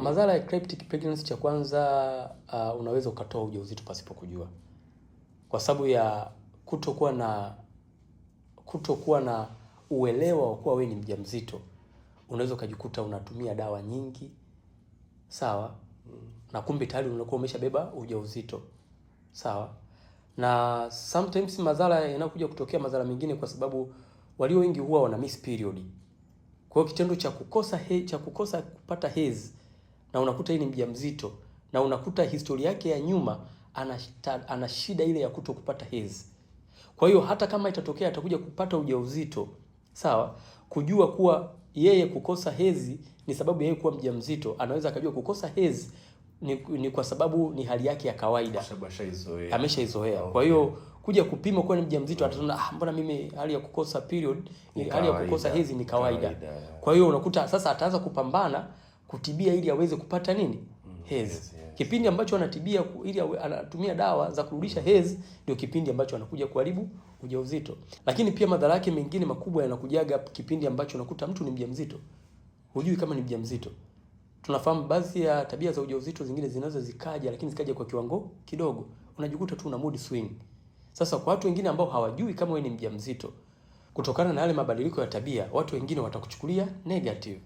Madhara ya ectopic pregnancy, cha kwanza unaweza ukatoa ujauzito pasipo kujua, kwa sababu ya kutokuwa na uelewa wa kuwa wewe ni mjamzito. Unaweza ukajikuta unatumia dawa nyingi, sawa, na kumbe tayari unakuwa umeshabeba ujauzito, sawa. Na sometimes madhara yanakuja kutokea madhara mengine kwa sababu walio wengi huwa wana miss period. Kwa hiyo kitendo cha kukosa kupata hedhi, na unakuta yeye ni mjamzito, na unakuta historia yake ya nyuma ana shida ile ya kutokupata hedhi. Kwa hiyo hata kama itatokea atakuja kupata ujauzito, sawa, kujua kuwa yeye kukosa hedhi ni sababu yeye kuwa mjamzito, anaweza akajua kukosa hedhi ni kwa sababu ni hali yake ya kawaida, ameshaizoea. Kwa hiyo kuja kupima kwa ni mjamzito, ataona mbona mimi hali ya kukosa period, hali ya kukosa hedhi ni kawaida. Kwa hiyo unakuta sasa ataanza kupambana kutibia ili aweze kupata nini? Hedhi. Kipindi ambacho anatibia ili anatumia dawa za kurudisha hedhi, ndio kipindi ambacho anakuja kuharibu ujauzito. Lakini pia madhara yake mengine makubwa yanakujaga kipindi ambacho unakuta mtu ni mjamzito, hujui kama ni mjamzito. Tunafahamu baadhi ya tabia za ujauzito zingine zinaweza zikaja, lakini zikaja kwa kiwango kidogo, unajikuta tu una mood swing. Sasa kwa watu wengine ambao hawajui kama wewe ni mjamzito, kutokana na yale mabadiliko ya tabia, watu wengine watakuchukulia negative.